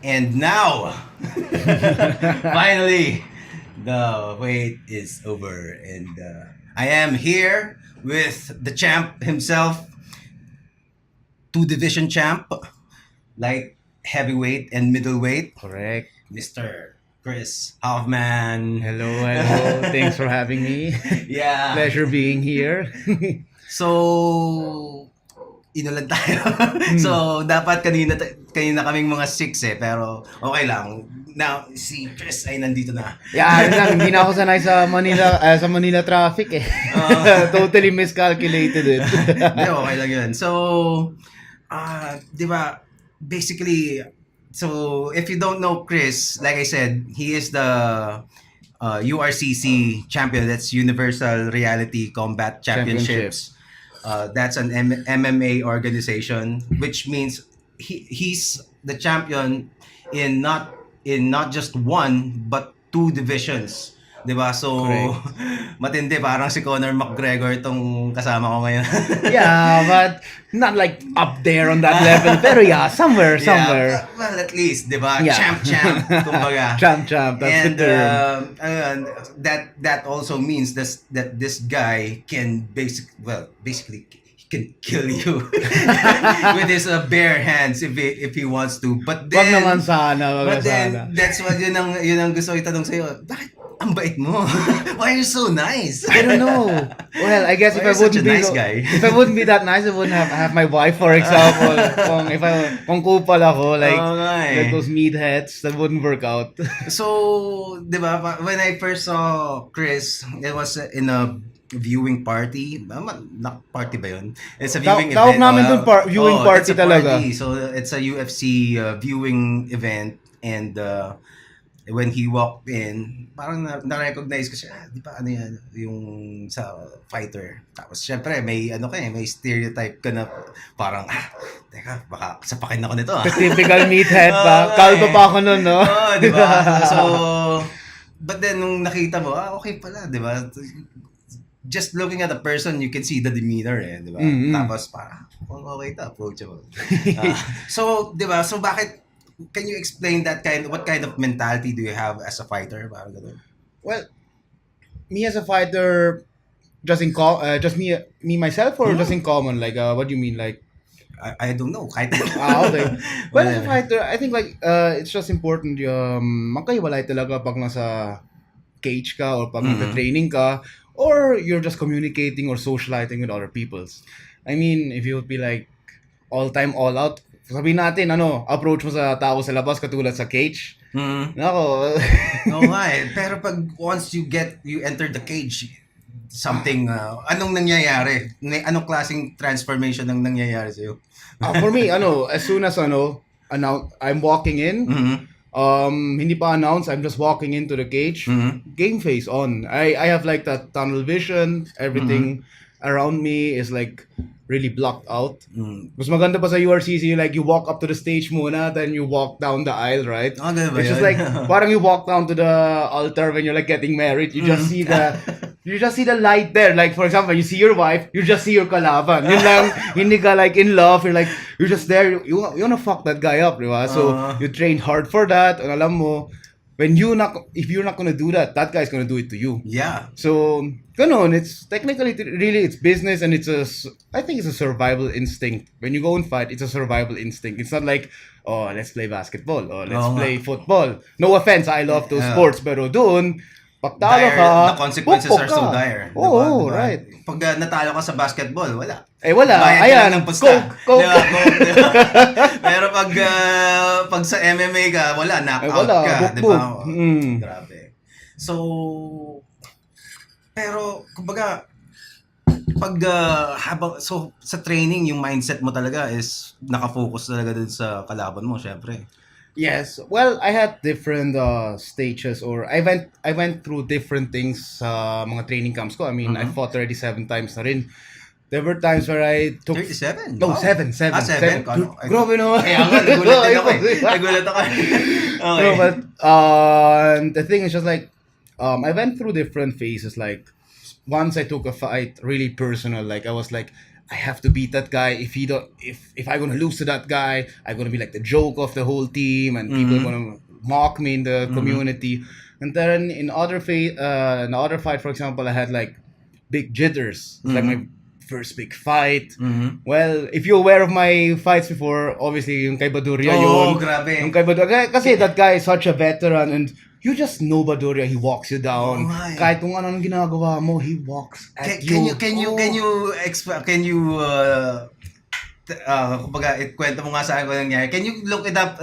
And now, finally, the wait is over, and I am here with the champ himself, two division champ, light heavyweight and middleweight, Correct. Mr. Chris Hofmann. Hello, hello. Thanks for having me. Yeah. Pleasure being here. So, inulan tayo. So, dapat kanina kaming mga 6 pero okay lang. Now, si Chris ay nandito na. Yeah, yun lang, hindi na ako sanay sa Manila traffic eh. Totally miscalculated it. Hindi, okay lang yun. So, di ba, basically, so if you don't know Chris, like I said, he is the URCC champion. That's Universal Reality Combat Championships. That's an MMA organization, which means he's the champion in not just one but two divisions. 'Di ba? So matindi, parang si Conor McGregor tong kasama ko ngayon. Yeah, but not like up there on that level. Pero yeah, somewhere. Yeah, well, at least, 'di ba? Yeah. Champ, kumbaga. Champ, that's And the term. that also means that this guy can basically he can kill you with his bare hands if he wants to. But Wag then naman sana, but sana. then that's what yun ang gusto ko itanong sa iyo. Bakit ang bait mo? Why are you so nice? I don't know. Well, I guess if Why I are you such wouldn't a be nice guy? if I wouldn't be that nice, I wouldn't have my wife, for example. Kung kupal ako, like Oo nga eh. like those meatheads, that wouldn't work out. So, di ba, when I first saw Chris, it was in a viewing party. Not party ba yun? It's a viewing Tawag event. namin dun viewing party it's a talaga. Party. So, it's a UFC viewing event. And when he walked in, parang na-recognize ko siya, di ba ano yan, yung sa fighter. Tapos, syempre, may stereotype ka na parang, teka, baka sapakin ako nito. Typical meathead pa. Kalbo pa ako nun, no? Oo, di ba? So, but then, nung nakita mo, okay pala, di ba? Just looking at the person, you can see the demeanor, di ba? Mm-hmm. Tapos, parang, okay to, approachable. So, di ba? So, can you explain what kind of mentality do you have as a fighter? Parang ganun. Well, me as a fighter, just me myself, or just in common? Like, what do you mean? Like, I don't know. Kahit okay. Well, as a fighter, I think like it's just important magkahiwalay talaga pag nasa cage ka or pag nagka-training ka, or you're just communicating or socializing with other peoples. I mean, if you would be like all time, all out, sabihin natin, approach mo sa tao sa labas katulad sa cage. Nako. Oo nga eh. Pero pag once you enter the cage, something, anong nangyayari? Anong klaseng transformation ang nangyayari sa'yo? For me, as soon as I'm walking in, hindi pa announce, I'm just walking into the cage, game face on. I have like that tunnel vision, everything around me is like really blocked out. Mas maganda pa sa URCC, like you walk up to the stage muna, then you walk down the aisle, right? Ba It's just yun? like parang you walk down to the altar when you're like getting married. You just see the light there. Like for example, you see your wife, you just see your kalaban. Yun lang, hindi ka like in love. You're just there. You wanna fuck that guy up, diba? So you train hard for that. And alam mo, if you're not gonna do that, that guy's gonna do it to you. Yeah. So, it's technically really it's business, and I think it's a survival instinct. When you go and fight, it's a survival instinct. It's not like, oh, let's play basketball or let's play football. No offense, I love those sports, pero doon, pag talo ka, The consequences pukpok are so ka. dire. Oo, Diba? right. Pag natalo ka sa basketball, wala. Wala. Bayad ka Ayan, lang ng pusta. Coke. Diba? Coke, diba? Pero pag sa MMA ka, wala, knockout wala, ka. bukbok. Diba? Grabe. So, pero, kumbaga, pag sa training, yung mindset mo talaga is nakafocus talaga dun sa kalaban mo, syempre. Yes. Well, I had different stages, or I went through different things sa mga training camps ko. I mean, I fought 37 times na rin. There were times where I took 37? No, Wow. 7. 7. Grabe no. Kaya nga, nagulat din ako eh. Nagulat ako. Okay. No, but the thing is just like I went through different phases. Like once I took a fight really personal. Like I was like, I have to beat that guy. If he don't, if I'm gonna lose to that guy, I'm gonna be like the joke of the whole team, and people are gonna mock me in the community. And then in other fight, for example, I had like big jitters. It's like my first big fight. Well, if you're aware of my fights before, obviously yung kay Baduria yun. Grabe. Yung kay Baduria. Kasi that guy is such a veteran, and you just know Baduria, he walks you down. Kahit kung anong ginagawa mo, he walks at you. Can you kumbaga ikwento mo nga sa akin kung nangyari. Can you look it up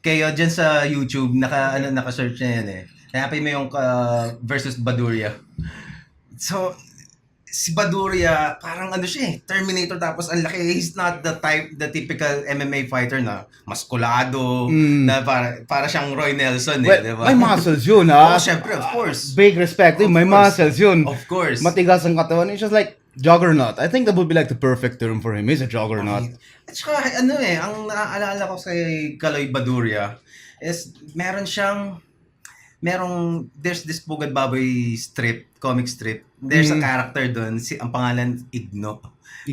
kayo dyan sa YouTube, naka-search na yan eh. Hanapin mo yung versus Baduria. So si Baduria, parang siya eh, Terminator, tapos ang laki. He's not the typical MMA fighter na maskulado, na para siyang Roy Nelson eh, well, di ba? May muscles yun, ha? Oh, syempre, of course. Big respect. May muscles yun. Of course. Matigas ang katawan. It's just like juggernaut. I think that would be like the perfect term for him. He's a juggernaut. At saka, ang naaalala ko kay Caloy Baduria is there's this Pugad Baboy comic strip. There's a character doon, ang pangalan Igno.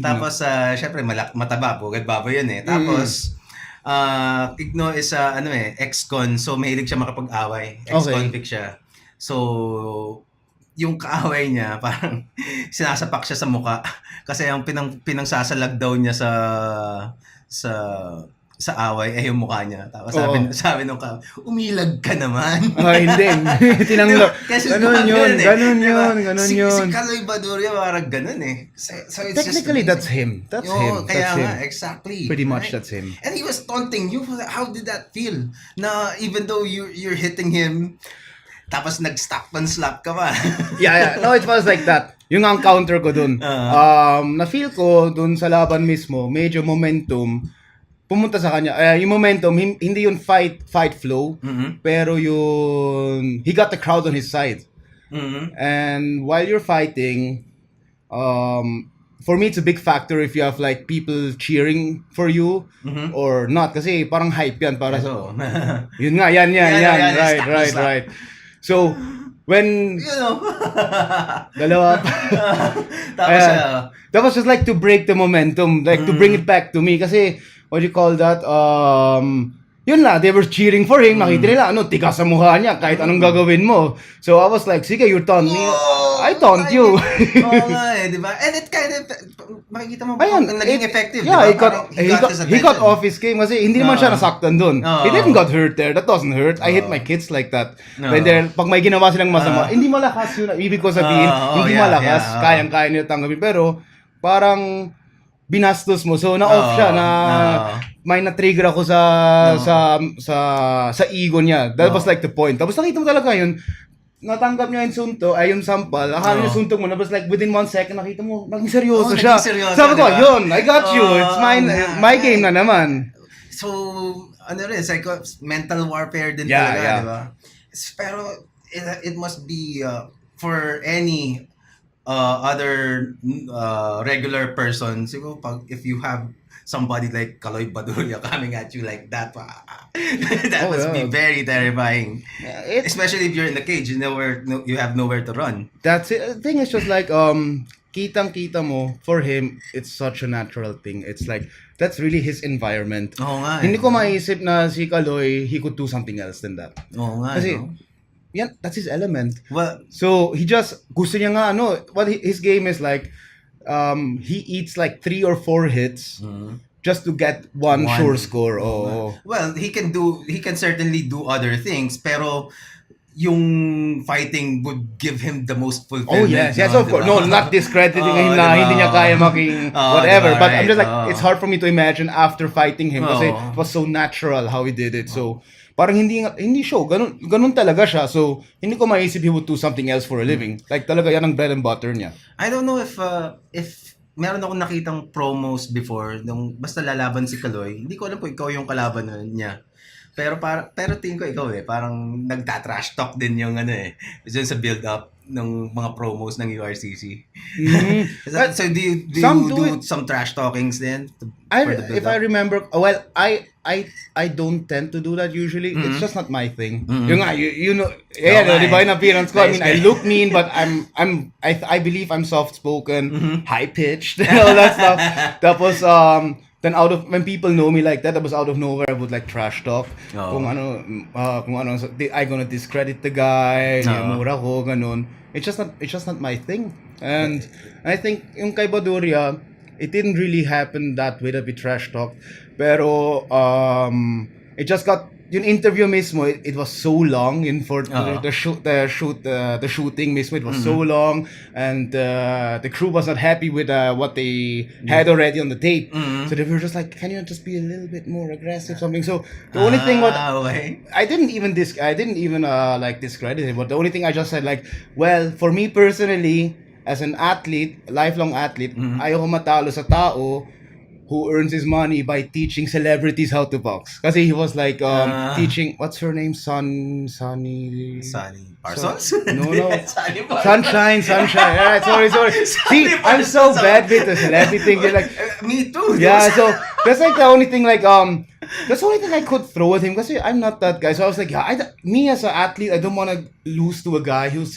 Tapos, syempre, mataba, Pugad Baboy yun eh. Tapos, Igno is, ex-con, so mahilig siya makapag-away. Ex-convict siya. So, yung kaaway niya, parang sinasapak siya sa muka. Kasi ang pinangsasalag daw niya sa away ay yung mukha niya. Tapos sabi nung umilag ka naman. Hindi. Tinanggap. Ganun yun. Si Caloy Baduria parang ganun eh. So it's technically, just that's him. That's him. Kaya nga, exactly. Pretty much that's him. And he was taunting you. How did that feel? Na even though you're hitting him, tapos nag-stop and slap ka pa. Yeah. No, it was like that. Yung ang counter ko dun. Na-feel ko dun sa laban mismo, medyo momentum pumunta sa kanya. Yung momentum, hindi yung fight flow, pero yung he got the crowd on his side. And while you're fighting, for me, it's a big factor if you have like people cheering for you or not. Kasi parang hype yan para sa... Yun nga, yan. Right. So, when... Dalawa. Tapos, that was just like to break the momentum, like to bring it back to me. Kasi, what do you call that? Yun na, they were cheering for him. Nakita nila, tigas sa mukha niya, kahit anong gagawin mo. So I was like, sige, you taunt me. I taunt you. Oo nga eh, di ba? And it kind of, makikita mo ba kung naging effective, yeah, di ba? He got off his game kasi hindi naman siya nasaktan dun. He didn't got hurt there. That doesn't hurt. I hit my kids like that. When pag may ginawa silang masama, hindi malakas yun. Ibig ko sabihin, hindi malakas. Kayang-kaya nila tanggapin. Pero, parang, binastos mo. So, na-off siya na may na-trigger ako sa ego niya. That was like the point. Tapos nakita mo talaga yun, natanggap niya yung sunto, yung sampal. Akala niya suntong mo. Tapos like within 1 second, nakita mo, naging seryoso siya. Sabi ko, yun, I got you. It's my game na naman. So, mental warfare din talaga, di ba? Pero, it must be for any other regular person, siguro if you have somebody like Caloy Baduria coming at you like that, that must be very terrifying. Especially if you're in the cage, you have nowhere to run. That's it. The thing is just like kitang-kita mo, for him, it's such a natural thing. It's like that's really his environment. Hindi ko maiisip na si Caloy, he could do something else than that. Kasi that's his element. Well, so he just gusto niya nga what his game is like, he eats like 3 or 4 hits just to get one sure score. Well, he can certainly do other things, pero yung fighting would give him the most fulfillment. Yes, of course. No, not discrediting him na hindi niya kaya making whatever. But I'm just like, it's hard for me to imagine after fighting him kasi it was so natural how he did it. So, parang hindi show. Ganun talaga siya. So, hindi ko maisip he would do something else for a living. Like, talaga yan ang bread and butter niya. I don't know if meron akong nakitang promos before, nung basta lalaban si Caloy. Hindi ko alam po ikaw yung kalaban niya. pero tingin ko ikaw parang nagta-trash talk din yung dun sa build up ng mga promos ng URCC. But So do you some do do it. some trash talkings then for the build If I up? remember, well, I don't tend to do that usually. It's just not my thing. Yung nga, you know, yeah, Okay. di ba yung appearance ko? I mean, I Nice. look mean, but I believe I'm soft spoken, high pitched, all that stuff. Tapos then when people know me like that, out of nowhere I would like trash talk. Oo. Kung ano, I gonna discredit the guy, Oo. mura ko, ganun. It's just not my thing. And I think yung kay Baduria, it didn't really happen that way that we trash talk. Pero it just got yung interview mismo, it was so long for the shooting mismo, it was so long, and the crew was not happy with what they had already on the tape. So they were just like, can you just be a little bit more aggressive, something. So the only thing Okay. I didn't even like discredit it, but the only thing I just said, like, well, for me personally, as an athlete, lifelong athlete, ayoko matalo sa tao who earns his money by teaching celebrities how to box. Kasi he was like teaching, what's her name? Sunny Parsons? No. Sunny Parsons. Sunshine. Alright, sorry. See, I'm so bad with the celebrity thing. You're like, Me too. yeah, so that's like the only thing, like that's the only thing I could throw at him, because I'm not that guy. So I was like, me as an athlete, I don't want to lose to a guy who's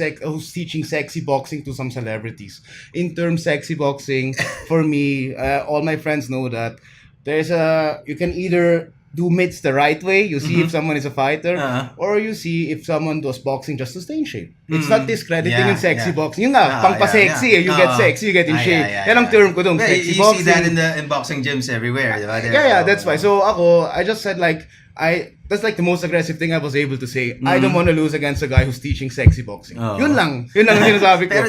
teaching sexy boxing to some celebrities. In terms sexy boxing, for me, all my friends know that you can either do mitts the right way, you see if someone is a fighter, or you see if someone does boxing just to stay in shape. It's not discrediting in sexy boxing. Yung nga, pang pa-sexy, you get sexy, you get in shape. Yan ang term ko dun, sexy You boxing. see that in boxing gyms everywhere, di ba? Yeah, that's why. So I just said, like, that's like the most aggressive thing I was able to say. I don't want to lose against a guy who's teaching sexy boxing. Yun lang ang sinasabi ko. Pero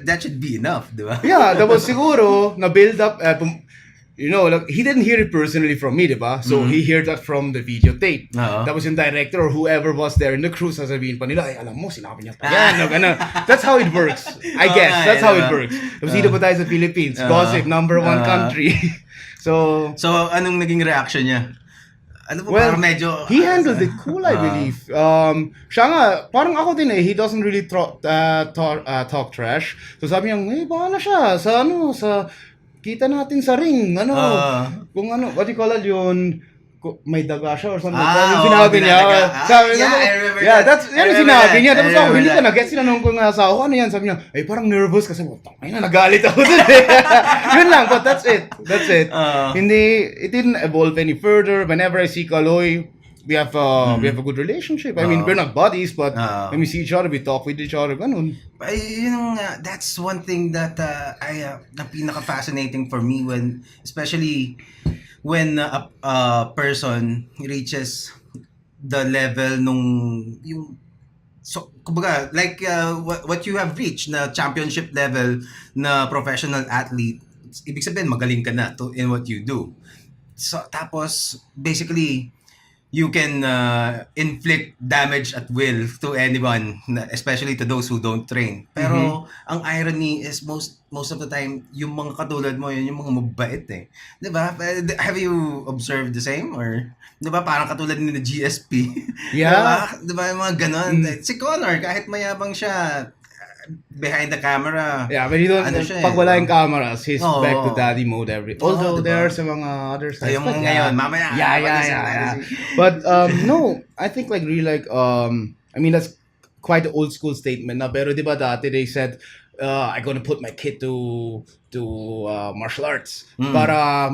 that should be enough, di ba? Yeah, that was siguro na build up. Like, he didn't hear it personally from me, diba? So he heard that from the videotape. That was yung director or whoever was there in the crew. Sasabihin pa nila, ay, alam mo, sinabi niya pa yan. That's how it works. I guess. That's how it works. Tapos dito pa tayo sa Philippines. Gossip, number one country. So anong naging reaction niya? Ano po, well, parang medyo... he handled it cool, I believe. Siya nga, parang ako din he doesn't really talk trash. So sabi niya, bahala siya sa kita natin sa ring, kung what you call it, yun, may daga siya or something. Yung sinabi niya. Sabi niya, I remember yeah, that. yan yung sinabi niya. Tapos ako, hindi ko na-get, sinanong ko nga sa ako, ano yan? Sabi niya, parang nervous kasi, nagalit ako dun Yun lang, but that's it. It didn't evolve any further. Whenever I see Caloy, we have a good relationship. I mean, we're not buddies, but when we see each other, we talk with each other, ganun. That's one thing that na pinaka-fascinating for me especially when a person reaches the level kumbaga, like what you have reached na championship level na professional athlete, ibig sabihin magaling ka na in what you do. So tapos basically you can inflict damage at will to anyone, especially to those who don't train. Pero ang irony is most of the time, yung mga katulad mo, yun yung mga mabait eh. Di ba? Have you observed the same? Or, di ba, parang katulad ni GSP? Yeah. Di ba, yung mga ganon? Si Connor, kahit mayabang siya, behind the camera. Yeah, but you don't, pag wala yung cameras, he's back to daddy mode although diba? there are some mga other sides. Yung ngayon, mamaya. Yeah. But no, I think like really like I mean that's quite an old school statement na, pero di ba dati they said I'm gonna put my kid to martial arts para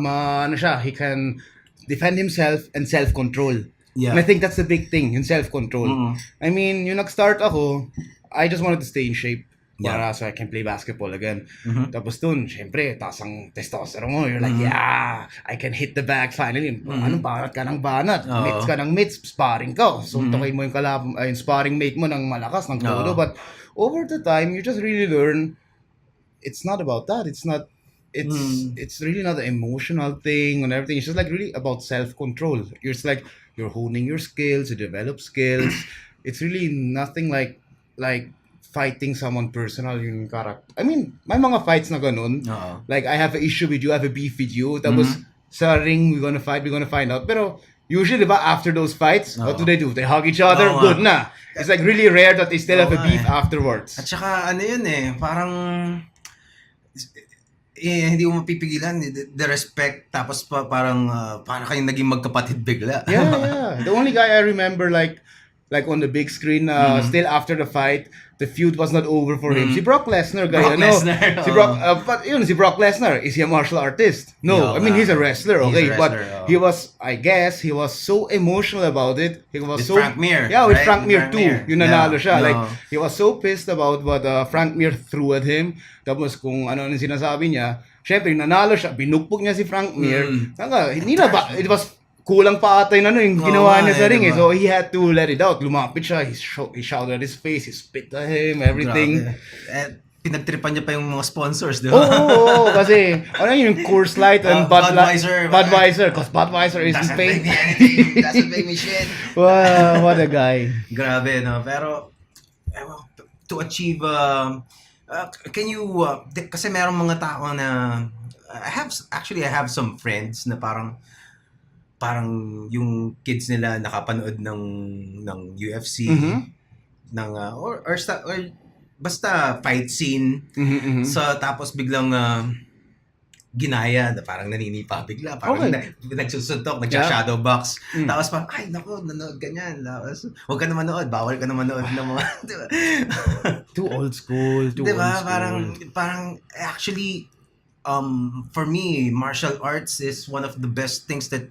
he can defend himself and self-control. Yeah. And I think that's the big thing, yung self-control. I mean, yung nag-start ako, I just wanted to stay in shape para so I can play basketball again. Tapos dun, syempre, taas ang testosterone mo. You're like, yeah, I can hit the bag finally. Anong banat ka ng banat? Mitts ka ng mitts, sparring ka. So, tukoy mo yung sparring mate mo ng malakas, ng todo. But over the time, you just really learn it's not about that. It's really not an emotional thing and everything. It's just like really about self-control. It's like you're honing your skills, you develop skills. It's really nothing like fighting someone personal yung character. I mean, may mga fights na ganun. Like, I have an issue with you, I have a beef with you. Tapos, sa ring, we're gonna find out. Pero, usually, diba, after those fights, what do? They hug each other, Oo good nga. na. It's like really rare that they still have a Oo nga beef afterwards. At saka ano yun parang hindi mo mapipigilan the respect tapos parang kayong naging magkapatid bigla. Yeah. The only guy I remember like on the big screen, still after the fight, the feud was not over for him. Si Brock Lesnar, guy, Brock Lesnar, si Brock, but yun, si Brock Lesnar, is he a martial artist? No, I mean he's a wrestler, okay, He's a but wrestler, he was, I guess, he was so emotional about it. He was With so Frank Mir, yeah, with right? Frank Mir Frank too. Mir. Yun nanalo siya. Yeah. Like he was so pissed about what Frank Mir threw at him. Tapos kung ano ang sinasabi niya, syempre nanalo siya, binukpok niya si Frank Mir. Hindi na ba, it was kulang pa ata yung ginawa niya sa ring diba? So he had to let it out. Lumapit siya, he shouted at his face, he spit at him, everything. Pinagtripan niya pa yung mga sponsors, di ba? Oo, kasi ano yung Coors Light and Budweiser, because Budweiser is in Doesn't pain. make me anything, doesn't make me shit. Wow, what a guy. Grabe, no? Pero, to achieve, can you, kasi merong mga tao na, I have some friends na parang yung kids nila nakapanood ng UFC ng or basta fight scene so tapos biglang ginaya na parang naninipa bigla parang nagsusuntok nagsa-shadow box tapos parang ay nako nanood ganyan tapos wag ka na manood bawal ka na manood ng mga diba? Too old school. Parang actually for me, martial arts is one of the best things that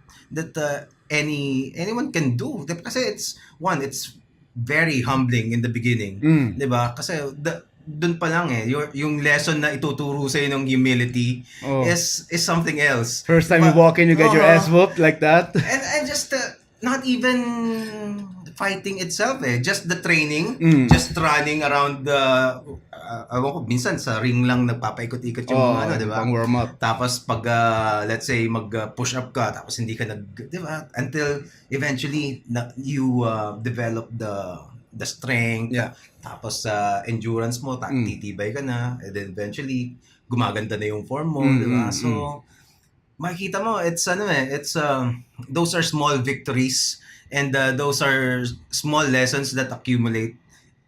anyone can do. Kasi it's very humbling in the beginning. 'Di ba? Kasi doon pa lang yung lesson na ituturo sa ng humility is something else. First time you walk in, you get your ass whooped like that. And just not even fighting itself just the training, just running around minsan sa ring lang nagpapaikot-ikot yung mga di ba? Pang warm up. Tapos pag let's say mag-push up ka tapos hindi ka di ba? Until eventually you develop the strength. Yeah. Tapos endurance mo, titibay ka na, and then eventually gumaganda na yung form mo, di ba? So makikita mo it's those are small victories and those are small lessons that accumulate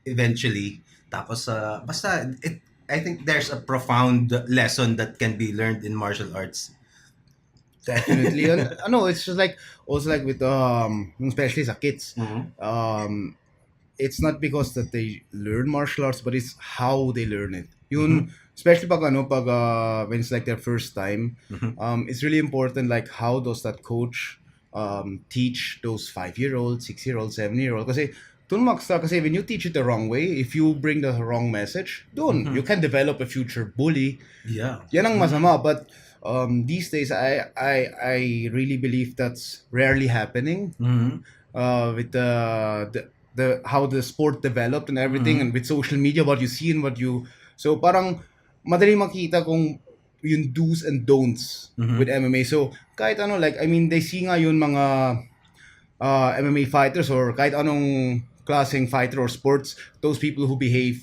eventually. Tapos I think there's a profound lesson that can be learned in martial arts. Definitely. It's just like also like with especially sa kids. It's not because that they learn martial arts, but it's how they learn it. Especially pag when it's like their first time, it's really important like how does that coach teach those 5-year-olds, 6-year-olds, 7-year-olds. Kasi when you teach it the wrong way, if you bring the wrong message, you can develop a future bully. Yeah. Yan ang masama. But these days, I really believe that's rarely happening. With the how the sport developed and everything, and with social media, what you see and what you... So parang madali makita kung yung do's and don'ts with MMA. So kahit they see nga yun mga MMA fighters or kahit anong klaseng fighter or sports, those people who behave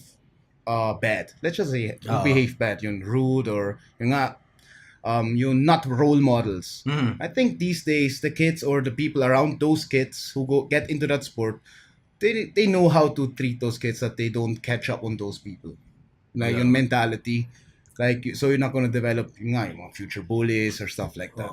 bad. Let's just say who behave bad, yung rude or yung not role models. I think these days the kids or the people around those kids who get into that sport, they know how to treat those kids that they don't catch up on those people. Like yung mentality, like so you're not gonna develop yung mga future bullies or stuff like that.